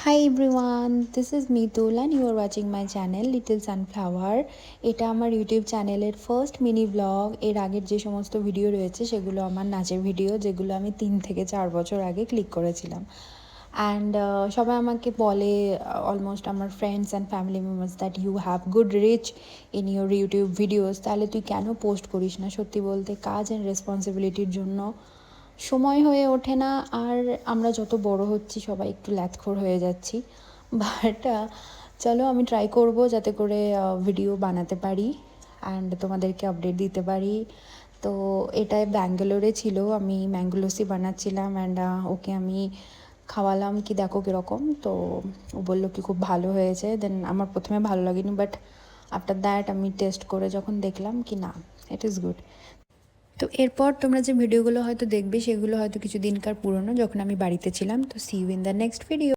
Hi everyone, this is Mitul and you are watching my channel Little Sunflower. এটা আমার YouTube চ্যানেলের first mini blog. এর আগের যে সমস্ত ভিডিও রয়েছে সেগুলো আমার নাচের ভিডিও, যেগুলো আমি 3 থেকে 4 বছর আগে ক্লিক করেছিলাম। অ্যান্ড সবাই আমাকে বলে, অলমোস্ট আমার friends and family members, that you have good reach in your YouTube videos. তাহলে তুই কেন পোস্ট করিস না? সত্যি বলতে কাজ অ্যান্ড রেসপন্সিবিলিটির জন্য সময় হয়ে ওঠে না। আর আমরা যত বড় হচ্ছি সবাই একটু ল্যাথখোর হয়ে যাচ্ছি। বাট চলো, আমি ট্রাই করব যাতে করে ভিডিও বানাতে পারি অ্যান্ড তোমাদেরকে আপডেট দিতে পারি। তো এটা ব্যাঙ্গালোরে ছিল, আমি ম্যাঙ্গোলসি বানাচ্ছিলাম অ্যান্ড ওকে আমি খাওয়ালাম কি দেখো কীরকম। তো ও বললো কি খুব ভালো হয়েছে। দেন আমার প্রথমে ভালো লাগেনি, বাট আফটার দ্যাট আমি টেস্ট করে যখন দেখলাম কি না, ইট ইজ গুড। তো এরপর তোমরা যে ভিডিওগুলো হয়তো দেখবে সেগুলো হয়তো কিছু দিনকার পুরনো, যখন আমি বাড়িতে ছিলাম। তো see you in the next video.